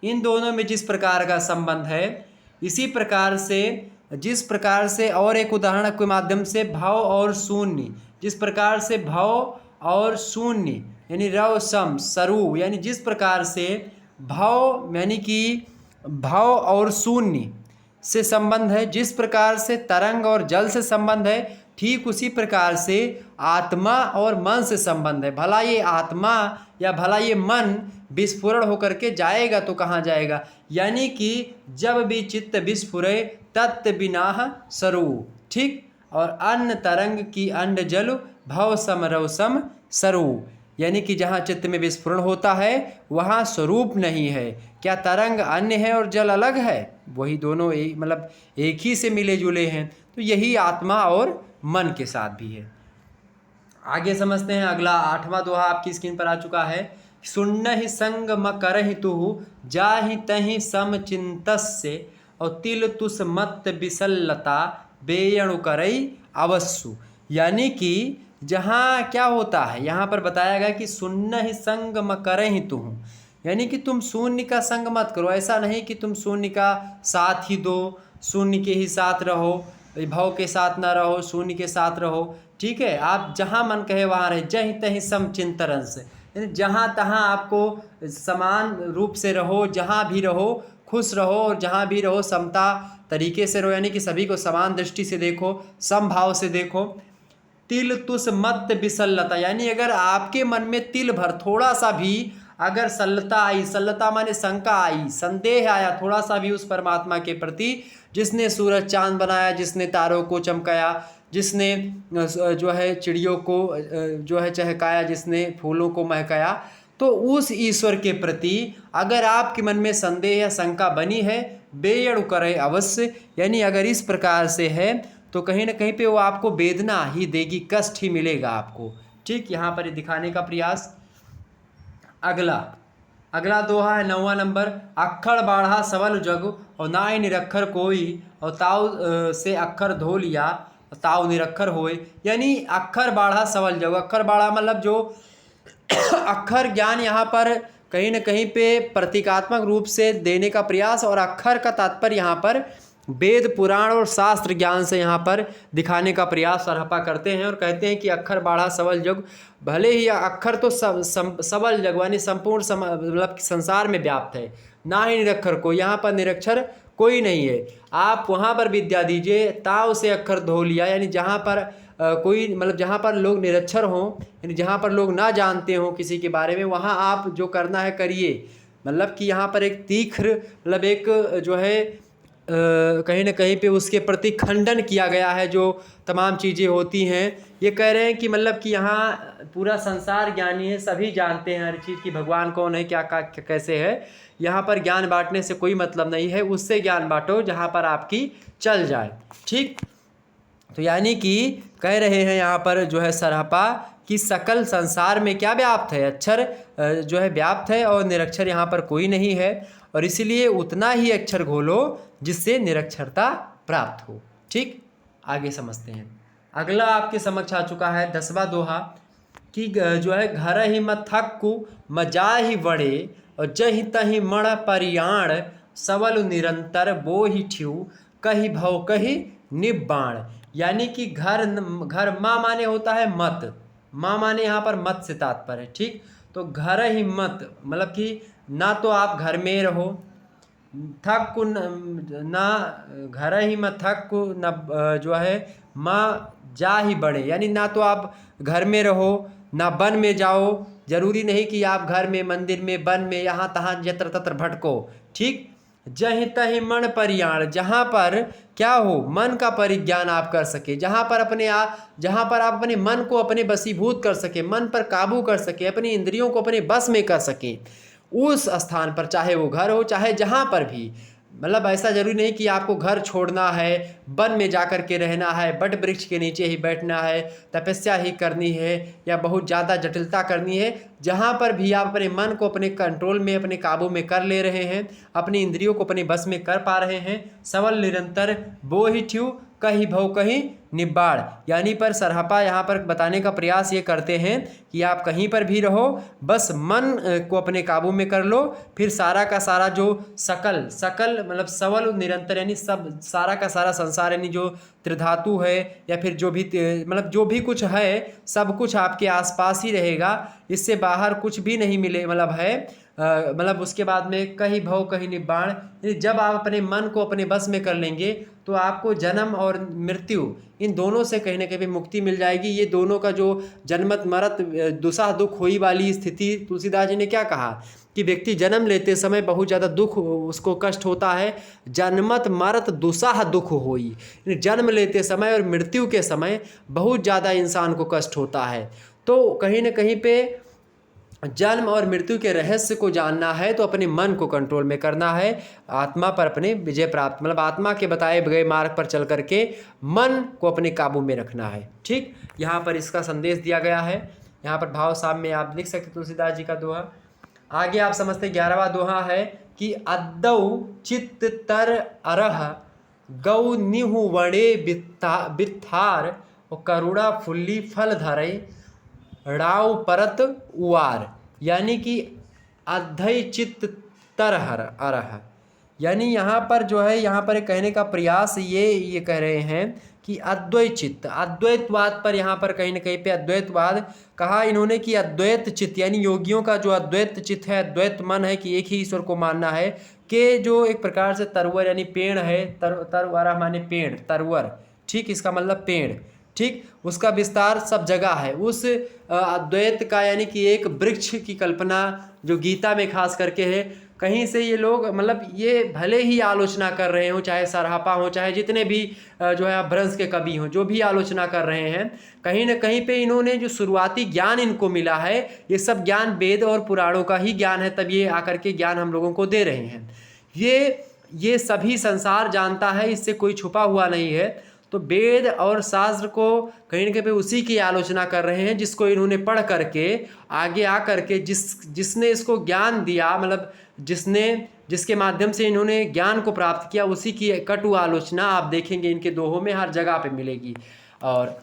इन दोनों में जिस प्रकार का संबंध है, इसी प्रकार से जिस प्रकार से और एक उदाहरण के माध्यम से भव और शून्य, जिस प्रकार से भव और शून्य यानी रव सम सरू, यानी जिस प्रकार से भव यानी कि भव और शून्य से संबंध है, जिस प्रकार से तरंग और जल से संबंध है, ठीक उसी प्रकार से आत्मा और मन से संबंध है। भला ये आत्मा या भला ये मन विस्फुरण होकर के जाएगा तो कहाँ जाएगा, यानी कि जब भी चित्त विस्फुरे तत् विनाह सरू, ठीक। और अन्न तरंग की अंड जल भव सम रव सम सरू, यानी कि जहाँ चित्त में विस्फुरण होता है वहाँ स्वरूप नहीं है। क्या तरंग अन्य है और जल अलग है? वही दोनों एक मतलब एक ही से मिले जुले हैं। तो यही आत्मा और मन के साथ भी है। आगे समझते हैं। अगला 8वां दोहा आपकी स्क्रीन पर आ चुका है सुन्न संग म करहि तुहु जाहि तहि सम चिंतस्य और तिल तुस मत बिसलता बेयणु करई अवस्सु। यानी कि जहाँ क्या होता है यहाँ पर बताया गया कि सुन्न ही संग म करहि तुहु, यानी कि तुम शून्य का संग मत करो। ऐसा नहीं कि तुम शून्य का साथ ही दो, शून्य के ही साथ रहो, भव के साथ ना रहो, शून्य के साथ रहो। ठीक है, आप जहाँ मन कहे वहाँ रहे। जहीं तहीं सम चिंतन से, यानी जहाँ तहाँ आपको समान रूप से रहो, जहाँ भी रहो खुश रहो, और जहाँ भी रहो समता तरीके से रहो, यानी कि सभी को समान दृष्टि से देखो, समभाव से देखो। तिल तुस मत बिसलता, यानी अगर आपके मन में तिल भर थोड़ा सा भी अगर सल्लता आई, सल्लता माने शंका आई, संदेह आया थोड़ा सा भी उस परमात्मा के प्रति, जिसने सूरज चांद बनाया, जिसने तारों को चमकाया, जिसने जो है चिड़ियों को जो है चहकाया, जिसने फूलों को महकाया, तो उस ईश्वर के प्रति अगर आपके मन में संदेह या शंका बनी है, बेयणु करे अवश्य, यानी अगर इस प्रकार से है तो कहीं ना कहीं पे वो आपको वेदना ही देगी, कष्ट ही मिलेगा आपको। ठीक, यहाँ पर दिखाने का प्रयास। अगला दोहा है 9वां नंबर। अक्खड़ बाढ़ा सबल जग और नाई निरक्षर कोई, और ताव से अक्खर धो लिया ताव निरक्षर होए। यानी अक्खर बाढ़ा सबल जग, अक्खर बाढ़ा मतलब जो अक्खर ज्ञान यहाँ पर कहीं न कहीं पे प्रतीकात्मक रूप से देने का प्रयास, और अक्खर का तात्पर्य यहाँ पर वेद पुराण और शास्त्र ज्ञान से यहाँ पर दिखाने का प्रयास सरहपा करते हैं, और कहते हैं कि अक्खर बाढ़ा सबल जग। भले ही अक्खर तो सबल जग यानी संपूर्ण मतलब संसार में व्याप्त है, ना ही निरक्षर को, यहाँ पर निरक्षर कोई नहीं है। आप वहाँ पर विद्या दीजिए, ताव से अक्खर धो लिया, यानी जहाँ पर कोई मतलब जहाँ पर लोग निरक्षर हों, यानी जहाँ पर लोग ना जानते हों किसी के बारे में, वहाँ आप जो करना है करिए। मतलब कि यहाँ पर एक तीक्ष्ण मतलब एक जो है कहीं ना कहीं पे उसके प्रति खंडन किया गया है, जो तमाम चीज़ें होती हैं। ये कह रहे हैं कि मतलब कि यहाँ पूरा संसार ज्ञानी है, सभी जानते हैं हर चीज़ की, भगवान कौन है, क्या कैसे है। यहाँ पर ज्ञान बांटने से कोई मतलब नहीं है, उससे ज्ञान बांटो जहाँ पर आपकी चल जाए। ठीक, तो यानी कि कह रहे हैं यहाँ पर जो है सरहपा कि सकल संसार में क्या व्याप्त है, अक्षर जो है व्याप्त है, और निरक्षर यहाँ पर कोई नहीं है, और इसीलिए उतना ही अक्षर घोलो जिससे निरक्षरता प्राप्त हो। ठीक, आगे समझते हैं। अगला आपके समक्ष आ चुका है 10वां दोहा कि जो है घर ही मत थक्कु मजा ही वड़े, और जही तही मण परियाण सबल निरंतर बो ही ठ्यू कही भव कही निब्बाण। यानी कि घर माँ माने होता है मत, माँ माने यहाँ पर मत से तात्पर्य है। ठीक, तो घर ही मत मतलब कि ना तो आप घर में रहो, थक्कु ना घर ही मत थक्कु न जो है माँ जा ही बढ़े, यानी ना तो आप घर में रहो ना वन में जाओ। जरूरी नहीं कि आप घर में, मंदिर में, वन में, यहाँ तहाँ यत्र तत्र भटको। ठीक, जहीं तहीं मन परियाण, जहाँ पर क्या हो मन का परिज्ञान आप कर सके, जहाँ पर आप अपने मन को अपने बसीभूत कर सके, मन पर काबू कर सके, अपनी इंद्रियों को अपने बस में कर सके, उस स्थान पर, चाहे वो घर हो चाहे जहाँ पर भी। मतलब ऐसा जरूरी नहीं कि आपको घर छोड़ना है, वन में जाकर के रहना है, बट वृक्ष के नीचे ही बैठना है, तपस्या ही करनी है, या बहुत ज़्यादा जटिलता करनी है। जहाँ पर भी आप अपने मन को अपने कंट्रोल में, अपने काबू में कर ले रहे हैं, अपनी इंद्रियों को अपने बस में कर पा रहे हैं, सबल निरंतर बो ही ठ्यू कहीं भव कहीं निब्बाड़। यानी पर सरहपा यहाँ पर बताने का प्रयास ये करते हैं कि आप कहीं पर भी रहो, बस मन को अपने काबू में कर लो, फिर सारा का सारा जो सकल मतलब सबल निरंतर, यानी सब सारा का सारा संसार, यानी जो त्रिधातु है या फिर जो भी मतलब जो भी कुछ है, सब कुछ आपके आसपास ही रहेगा, इससे बाहर कुछ भी नहीं मिले मतलब है। मतलब उसके बाद में कहीं भव कहीं निब्बाण, जब आप अपने मन को अपने बस में कर लेंगे तो आपको जन्म और मृत्यु इन दोनों से कहीं ना कहीं मुक्ति मिल जाएगी। ये दोनों का जो जन्मत मरत दुसाह दुख हुई वाली स्थिति, तुलसीदास जी ने क्या कहा कि व्यक्ति जन्म लेते समय बहुत ज़्यादा दुख उसको कष्ट होता है, जन्मत मरत दुसाह दुख होई, जन्म लेते समय और मृत्यु के समय बहुत ज़्यादा इंसान को कष्ट होता है। तो कहीं ना कहीं पे जन्म और मृत्यु के रहस्य को जानना है तो अपने मन को कंट्रोल में करना है, आत्मा पर अपने विजय प्राप्त, मतलब आत्मा के बताए गए मार्ग पर चल करके मन को अपने काबू में रखना है। ठीक, यहाँ पर इसका संदेश दिया गया है। यहाँ पर भाव साहब में आप लिख सकते तुलसीदास जी का दोहा आगे आप समझते 11वां दोहा है कि अद्दौ चित्त तर अरह गौ निहु वणे बित्थार और करुणा फुल्ली फल धरे राव परत उवार। यानी कि अद्धय चित्त तरहर अरह, यानी यहाँ पर जो है, यहाँ पर एक कहने का प्रयास ये कह रहे हैं कि अद्वैत चित्त, अद्वैतवाद पर यहाँ पर कहीं ना कहीं पे अद्वैतवाद कहा इन्होंने कि अद्वैत चित्त यानी योगियों का जो अद्वैत चित्त है, अद्वैत मन है कि एक ही ईश्वर को मानना है, कि जो एक प्रकार से तरवर यानी पेड़ है, तरवरा माने पेड़, तरवर, ठीक, इसका मतलब पेड़, ठीक, उसका विस्तार सब जगह है। उस अद्वैत का यानी कि एक वृक्ष की कल्पना जो गीता में खास करके है, कहीं से ये लोग मतलब ये भले ही आलोचना कर रहे हों, चाहे सरहापा हो, चाहे जितने भी जो है अपभ्रंश के कवि हों, जो भी आलोचना कर रहे हैं, कहीं ना कहीं पे इन्होंने जो शुरुआती ज्ञान इनको मिला है, ये सब ज्ञान वेद और पुराणों का ही ज्ञान है, तब ये आकर के ज्ञान हम लोगों को दे रहे हैं। ये सभी संसार जानता है, इससे कोई छुपा हुआ नहीं है। तो वेद और शास्त्र को कहीं ना कहीं उसी की आलोचना कर रहे हैं, जिसको इन्होंने पढ़ करके आगे आ करके जिसने इसको ज्ञान दिया, मतलब जिसके माध्यम से इन्होंने ज्ञान को प्राप्त किया, उसी की कटु आलोचना आप देखेंगे इनके दोहों में हर जगह पे मिलेगी। और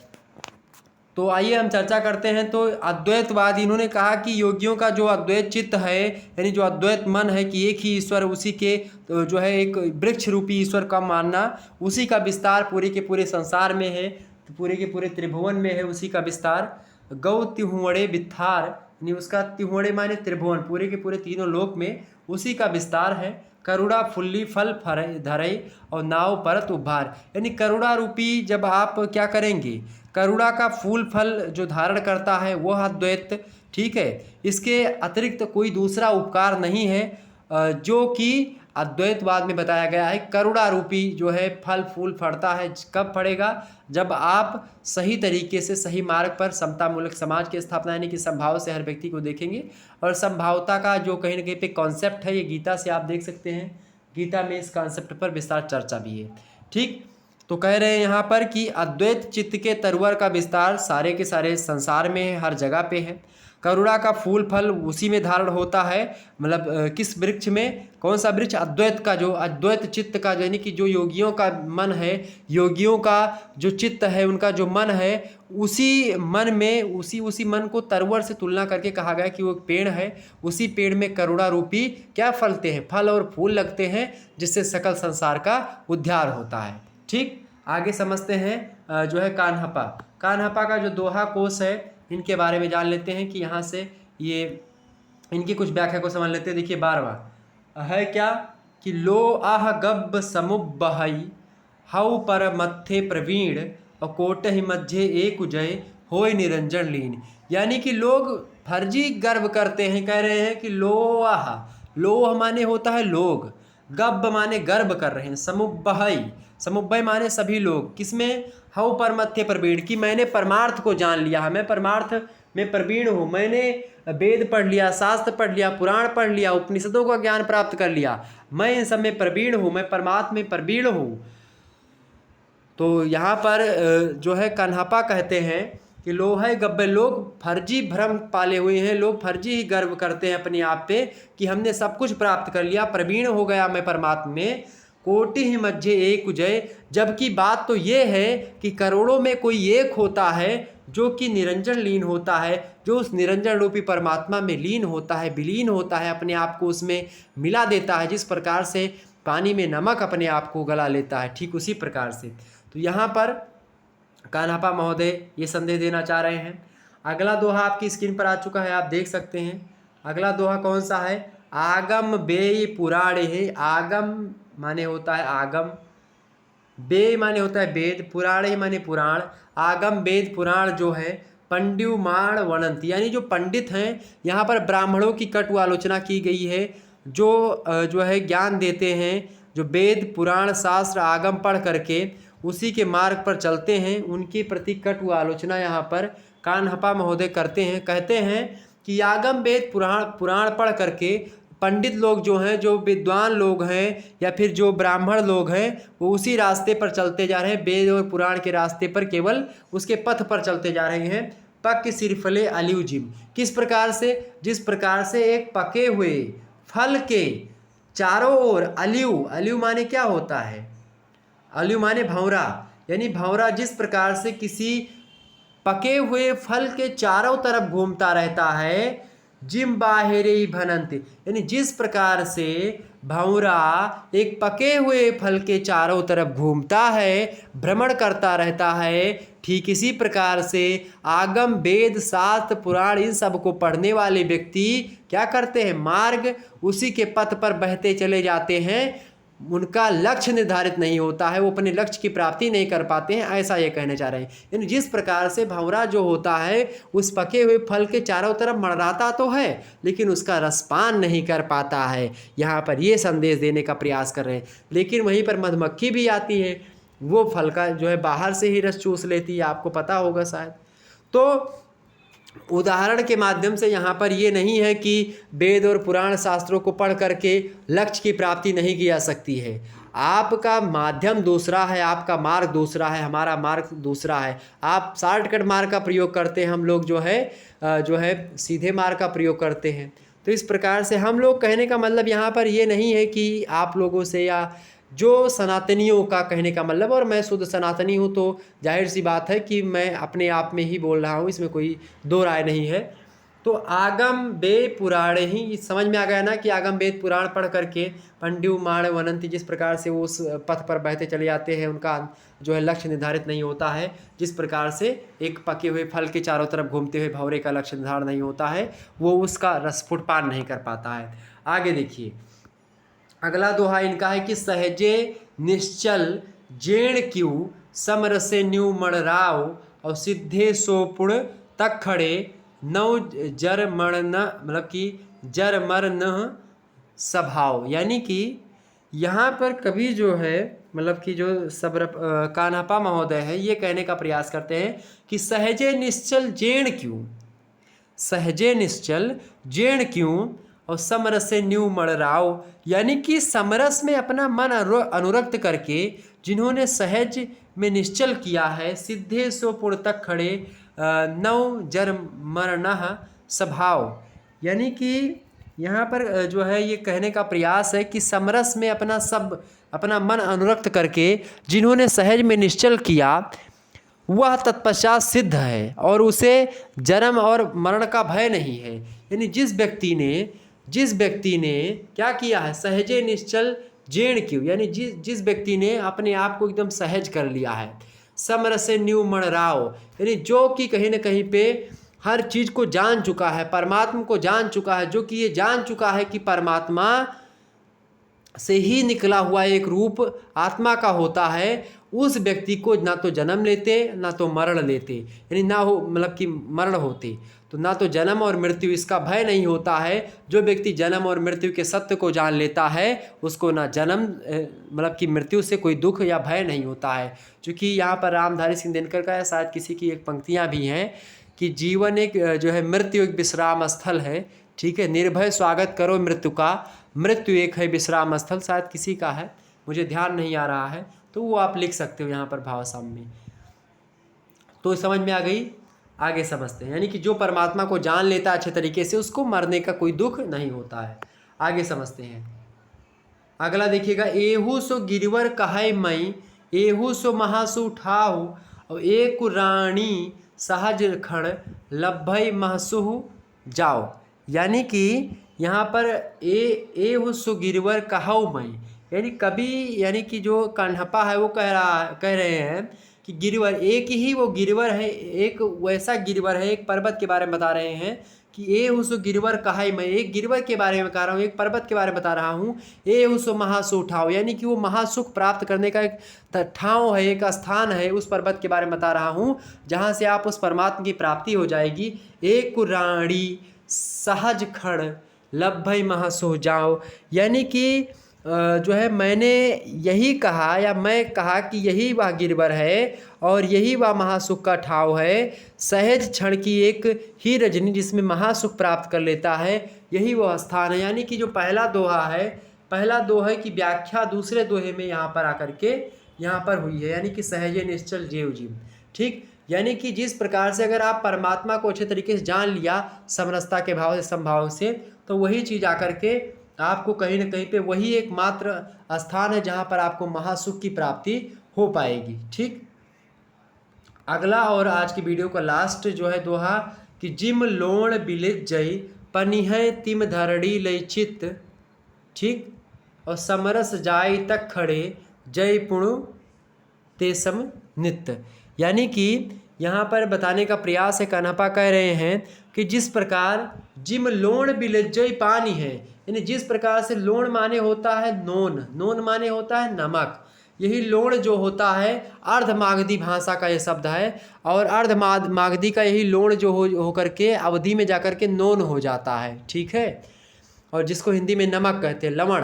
तो आइए हम चर्चा करते हैं। तो अद्वैतवाद इन्होंने कहा कि योगियों का जो अद्वैत चित्त है, यानी जो अद्वैत मन है कि एक ही ईश्वर, उसी के तो जो है एक वृक्ष रूपी ईश्वर का मानना, उसी का विस्तार पूरे के पूरे संसार में है, तो पूरे के पूरे त्रिभुवन में है उसी का विस्तार। गौ तिहुवड़े बित्थार, यानी उसका तिहुवड़े माने त्रिभुवन, पूरे के पूरे तीनों लोक में उसी का विस्तार है। करुणा फुल्ली फल धरई और नाव परत उभार, यानी करुणा रूपी जब आप क्या करेंगे, करुणा का फूल फल जो धारण करता है वह अद्वैत, ठीक है, इसके अतिरिक्त कोई दूसरा उपकार नहीं है, जो कि अद्वैतवाद में बताया गया है। करुणा रूपी जो है फल फूल फड़ता है, कब फड़ेगा, जब आप सही तरीके से सही मार्ग पर समतामूलक समाज की स्थापना यानी कि समभाव से हर व्यक्ति को देखेंगे। और समभावता का जो कहीं ना कहीं पे कॉन्सेप्ट है, ये गीता से आप देख सकते हैं, गीता में इस कॉन्सेप्ट पर विस्तार चर्चा भी है, ठीक। तो कह रहे हैं यहाँ पर कि अद्वैत चित्त के तरवर का विस्तार सारे के सारे संसार में है, हर जगह पे है। करुणा का फूल फल उसी में धारण होता है, मतलब किस वृक्ष में, कौन सा वृक्ष, अद्वैत का, जो अद्वैत चित्त का, यानी कि जो योगियों का मन है, योगियों का जो चित्त है, उनका जो मन है, उसी मन में उसी मन को तरवर से तुलना करके कहा गया कि वो पेड़ है, उसी पेड़ में करुणा रूपी क्या फलते हैं, फल और फूल लगते हैं, जिससे सकल संसार का उद्धार होता है, ठीक। आगे समझते हैं जो है कान्हपा, कान्हपा का जो दोहा कोश है, इनके बारे में जान लेते हैं कि यहाँ से ये इनकी कुछ व्याख्या को समझ लेते हैं। देखिए 12वां है क्या कि लो आह गब्ब समुबहई हऊ पर मत्थे प्रवीण और कोट ही मध्य एक उजय होय निरंजन लीन, यानी कि लोग फर्जी गर्व करते हैं, कह रहे हैं कि लोह, लोह माने होता है लोग, गब्ब माने गर्व कर रहे हैं, समुबहई, समुबय माने सभी लोग, किसमें, हऊ पर मत्थे प्रवीण, कि मैंने परमार्थ को जान लिया, मैं परमार्थ में प्रवीण हूँ, मैंने वेद पढ़ लिया, शास्त्र पढ़ लिया, पुराण पढ़ लिया, उपनिषदों का ज्ञान प्राप्त कर लिया, मैं इन सब में प्रवीण हूँ, मैं परमात्मा में प्रवीण हूँ। तो यहाँ पर जो है कान्हपा कहते हैं कि लोहे गब्बे, लोग फर्जी भ्रम पाले हुए हैं, लोग फर्जी ही गर्व करते हैं अपने आप पे कि हमने सब कुछ प्राप्त कर लिया, प्रवीण हो गया मैं परमात्मा में, कोटि ही मध्य एक उजय, जबकि बात तो ये है कि करोड़ों में कोई एक होता है जो कि निरंजन लीन होता है, जो उस निरंजन रूपी परमात्मा में लीन होता है, विलीन होता है, अपने आप को उसमें मिला देता है, जिस प्रकार से पानी में नमक अपने आप को गला लेता है, ठीक उसी प्रकार से। तो यहाँ पर कान्हपा महोदय ये संदेश देना चाह रहे हैं। अगला दोहा आपकी स्क्रीन पर आ चुका है, आप देख सकते हैं। अगला दोहा कौन सा है, आगम बेय पुराणे है, आगम माने होता है आगम, वेद माने होता है वेद, पुराणे माने पुराण, आगम वेद पुराण जो है, पंड्युमाण वणंत, यानी जो पंडित हैं, यहाँ पर ब्राह्मणों की कटु आलोचना की गई है, जो है ज्ञान देते हैं, जो वेद पुराण शास्त्र आगम पढ़ करके उसी के मार्ग पर चलते हैं, उनके प्रति कटु आलोचना यहाँ पर कान्हपा महोदय करते हैं। कहते हैं कि आगम वेद पुराण पढ़ करके पंडित लोग जो हैं, जो विद्वान लोग हैं, या फिर जो ब्राह्मण लोग हैं, वो उसी रास्ते पर चलते जा रहे हैं, वेद और पुराण के रास्ते पर, केवल उसके पथ पर चलते जा रहे हैं, पक सिरफले अलिउजिम। किस प्रकार से? जिस प्रकार से एक पके हुए फल के चारों ओर अलियू माने क्या होता है? अलियू माने भंवरा, यानी भंवरा जिस प्रकार से किसी पके हुए फल के चारों तरफ घूमता रहता है, जिम बाहेरे भनंत, यानी जिस प्रकार से भंवरा एक पके हुए फल के चारों तरफ घूमता है, भ्रमण करता रहता है, ठीक इसी प्रकार से आगम वेद शास्त्र पुराण इन सब को पढ़ने वाले व्यक्ति क्या करते हैं? मार्ग उसी के पथ पर बहते चले जाते हैं। उनका लक्ष्य निर्धारित नहीं होता है, वो अपने लक्ष्य की प्राप्ति नहीं कर पाते हैं, ऐसा ये कहने चाह रहे हैं। यानी जिस प्रकार से भंवरा जो होता है उस पके हुए फल के चारों तरफ मंडराता तो है लेकिन उसका रसपान नहीं कर पाता है, यहाँ पर ये संदेश देने का प्रयास कर रहे हैं। लेकिन वहीं पर मधुमक्खी भी आती है, वो फल का जो है बाहर से ही रस चूस लेती है, आपको पता होगा शायद। तो उदाहरण के माध्यम से यहाँ पर ये नहीं है कि वेद और पुराण शास्त्रों को पढ़ करके लक्ष्य की प्राप्ति नहीं की जा सकती है। आपका माध्यम दूसरा है, आपका मार्ग दूसरा है, हमारा मार्ग दूसरा है। आप शॉर्टकट मार्ग का प्रयोग करते हैं, हम लोग जो है सीधे मार्ग का प्रयोग करते हैं। तो इस प्रकार से हम लोग कहने का मतलब यहाँ पर ये नहीं है कि आप लोगों से या जो सनातनियों का कहने का मतलब, और मैं शुद्ध सनातनी हूँ तो जाहिर सी बात है कि मैं अपने आप में ही बोल रहा हूँ, इसमें कोई दो राय नहीं है। तो आगम वेद पुराण ही समझ में आ गया ना कि आगम वेद पुराण पढ़ करके पंड्यू माण वनंती जिस प्रकार से वो उस पथ पर बहते चले जाते हैं, उनका जो है लक्ष्य निर्धारित नहीं होता है। जिस प्रकार से एक पके हुए फल के चारों तरफ घूमते हुए भंवरे का लक्ष्य निर्धारण नहीं होता है, वो उसका रसफुट पान नहीं कर पाता है। आगे देखिए, अगला दोहा इनका है कि सहजे निश्चल जेण क्यों समरसे न्यू मणराव और सिद्धे सोपुण तक खड़े नौ जर मण न, मतलब कि जर मर न स्वभाव। यानी कि यहाँ पर कवि जो है मतलब कि जो सब्र कान्हपा महोदय है ये कहने का प्रयास करते हैं कि सहजे निश्चल जेण क्यों, सहजे निश्चल जेण क्यों और समरस से न्यू मणराव, यानी कि समरस में अपना मन अनुरक्त करके जिन्होंने सहज में निश्चल किया है, सिद्धे सो पुर तक खड़े नव जर मरणः स्वभाव। यानी कि यहाँ पर जो है ये कहने का प्रयास है कि समरस में अपना मन अनुरक्त करके जिन्होंने सहज में निश्चल किया वह तत्पश्चात सिद्ध है और उसे जन्म और मरण का भय नहीं है। यानी जिस व्यक्ति ने क्या किया है, सहजे निश्चल जेण क्यों, यानी जिस व्यक्ति ने अपने आप को एकदम सहज कर लिया है, समरसे न्यू मणराव, यानी जो कि कहीं ना कहीं पे हर चीज़ को जान चुका है, परमात्मा को जान चुका है, जो कि ये जान चुका है कि परमात्मा से ही निकला हुआ एक रूप आत्मा का होता है, उस व्यक्ति को ना तो जन्म लेते ना तो मरण लेते, यानी ना हो मतलब कि मरण होते, तो ना तो जन्म और मृत्यु इसका भय नहीं होता है। जो व्यक्ति जन्म और मृत्यु के सत्य को जान लेता है उसको ना जन्म मतलब कि मृत्यु से कोई दुख या भय नहीं होता है। क्योंकि यहाँ पर रामधारी सिंह दिनकर का है, शायद किसी की एक पंक्तियाँ भी हैं कि जीवन एक जो है मृत्यु एक विश्राम स्थल है, ठीक है, निर्भय स्वागत करो मृत्यु का, मृत्यु एक है विश्राम स्थल, शायद किसी का है, मुझे ध्यान नहीं आ रहा है, तो वो आप लिख सकते हो यहाँ पर भावासाम में। तो समझ में आ गई, आगे समझते हैं। यानी कि जो परमात्मा को जान लेता है अच्छे तरीके से उसको मरने का कोई दुख नहीं होता है। आगे समझते हैं। अगला देखिएगा, एहू सो गिरवर कहे मई एहू सो महासु ठाहु और एक रानी सहज खड़ लभई महसुहु जाओ। यानी कि यहाँ पर एहू सो गिरवर कहाऊ मई, यानी कभी यानी कि जो कान्हपा है वो कह रहे हैं कि गिरवर एक ही वो गिरवर है, एक वैसा गिरवर है, एक पर्वत के बारे में बता रहे हैं कि ए उसो गिरवर कहा, मैं एक गिरवर के बारे में कह रहा हूँ, एक पर्वत के बारे में बता रहा हूँ। ए उसो महासुख ठाव, यानी कि वो महासुख प्राप्त करने का एक ठाव है, एक स्थान है, उस पर्वत के बारे में बता रहा हूँ जहाँ से आप उस परमात्मा की प्राप्ति हो जाएगी। एक राणी सहज खड़ लभई महासुख जाओ, यानी कि जो है मैंने यही कहा या मैं कहा कि यही वह गिरवर है और यही वह महासुख का ठाव है, सहज क्षण की एक ही रजनी जिसमें महासुख प्राप्त कर लेता है, यही वह स्थान है। यानी कि जो पहला दोहे की व्याख्या दूसरे दोहे में यहाँ पर आकर के यहाँ पर हुई है, यानी कि सहजे निश्चल जेव जीव, ठीक, यानी कि जिस प्रकार से अगर आप परमात्मा को अच्छे तरीके से जान लिया समरसता के भाव से, समभाव से, तो वही चीज़ आकर के आपको कहीं ना कहीं पे वही एकमात्र स्थान है जहाँ पर आपको महासुख की प्राप्ति हो पाएगी। ठीक, अगला और आज की वीडियो का लास्ट जो है दोहा कि जिम लोण बिलित जई पनिहै तिम धरड़ी लई चित्त। ठीक, और समरस जाय तक खड़े जय पुणु ते सम नित्य। यानी कि यहाँ पर बताने का प्रयास है, कान्हापा कह रहे हैं कि जिस प्रकार जिम लोण बिलित जई पानी है, यानी जिस प्रकार से लोण माने होता है नोन, नोन माने होता है नमक, यही लोण जो होता है अर्धमागधी भाषा का ये शब्द है, और अर्धमागधी का यही लोण जो हो करके अवधि में जाकर के नोन हो जाता है। ठीक है, और जिसको हिंदी में नमक कहते हैं, लवण।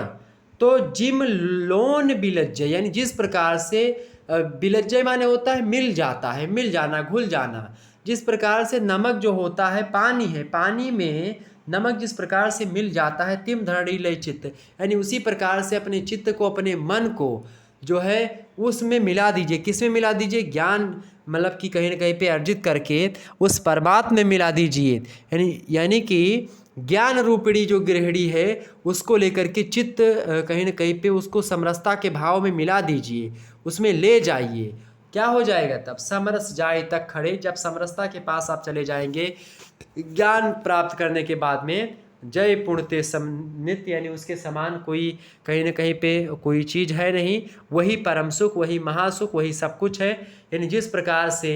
तो जिम लोन बिलज्जय, यानी जिस प्रकार से बिलज्जय माने होता है मिल जाता है, मिल जाना, घुल जाना। जिस प्रकार से नमक जो होता है पानी है, पानी में नमक जिस प्रकार से मिल जाता है, तिम धरणी लय चित्त, यानी उसी प्रकार से अपने चित्त को, अपने मन को जो है उसमें मिला दीजिए। किस में मिला दीजिए? ज्ञान मतलब कि कहीं ना कहीं पे अर्जित करके उस परमात्मा में मिला दीजिए। यानी कि ज्ञान रूपिणी जो गृहिणी है उसको लेकर के चित्त कहीं ना कहीं पे उसको समरसता के भाव में मिला दीजिए, उसमें ले जाइए। क्या हो जाएगा तब? समरस जाए तक खड़े, जब समरसता के पास आप चले जाएंगे ज्ञान प्राप्त करने के बाद में, जय पुण्यते समनित, यानी उसके समान कोई कहीं ना कहीं पे कोई चीज़ है नहीं, वही परम सुख, वही महासुख, वही सब कुछ है। यानी जिस प्रकार से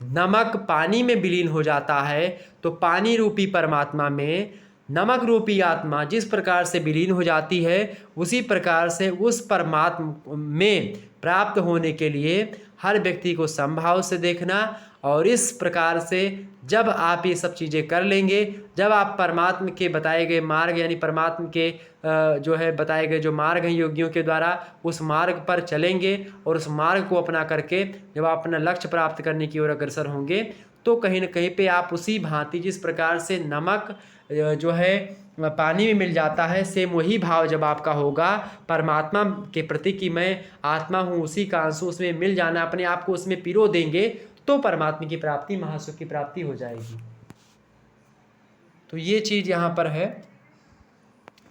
नमक पानी में विलीन हो जाता है, तो पानी रूपी परमात्मा में नमक रूपी आत्मा जिस प्रकार से विलीन हो जाती है, उसी प्रकार से उस परमात्मा में प्राप्त होने के लिए हर व्यक्ति को समभाव से देखना। और इस प्रकार से जब आप ये सब चीज़ें कर लेंगे, जब आप परमात्मा के बताए गए मार्ग, यानी परमात्मा के जो है बताए गए जो मार्ग हैं योगियों के द्वारा, उस मार्ग पर चलेंगे और उस मार्ग को अपना करके जब आप अपना लक्ष्य प्राप्त करने की ओर अग्रसर होंगे, तो कहीं ना कहीं पे आप उसी भांति जिस प्रकार से नमक जो है पानी में मिल जाता है, सेम वही भाव जब आपका होगा परमात्मा के प्रति कि मैं आत्मा हूँ, उसी का अंश, उसमें मिल जाना, अपने आप को उसमें पिरो देंगे, तो परमात्मा की प्राप्ति, महासुख की प्राप्ति हो जाएगी। तो ये चीज़ यहाँ पर है।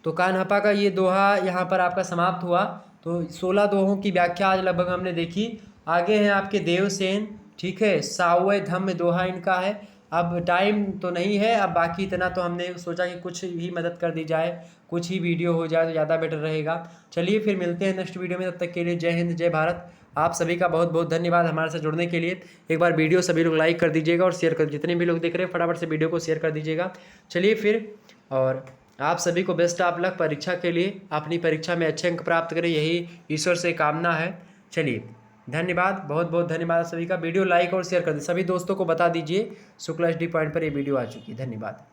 तो कान्हापा का ये दोहा यहाँ पर आपका समाप्त हुआ। तो 16 दोहों की व्याख्या आज लगभग हमने देखी। आगे हैं आपके देवसेन, ठीक है, सावय धम्म दोहा इनका है। अब टाइम तो नहीं है, अब बाकी इतना तो हमने सोचा कि कुछ ही मदद कर दी जाए, कुछ ही वीडियो हो जाए तो ज़्यादा बेटर रहेगा। चलिए फिर मिलते हैं नेक्स्ट वीडियो में, तब तक के लिए जय हिंद, जय भारत। आप सभी का बहुत बहुत धन्यवाद हमारे साथ जुड़ने के लिए। एक बार वीडियो सभी लोग लाइक कर दीजिएगा और शेयर कर, जितने भी लोग देख रहे हैं फटाफट से वीडियो को शेयर कर दीजिएगा। चलिए फिर, और आप सभी को बेस्ट ऑफ लक परीक्षा के लिए, अपनी परीक्षा में अच्छे अंक प्राप्त करें, यही ईश्वर से कामना है। चलिए धन्यवाद, बहुत बहुत धन्यवाद सभी का। वीडियो लाइक और शेयर कर दीजिए, सभी दोस्तों को बता दीजिए शुक्ला HD पॉइंट पर ये वीडियो आ चुकी है। धन्यवाद।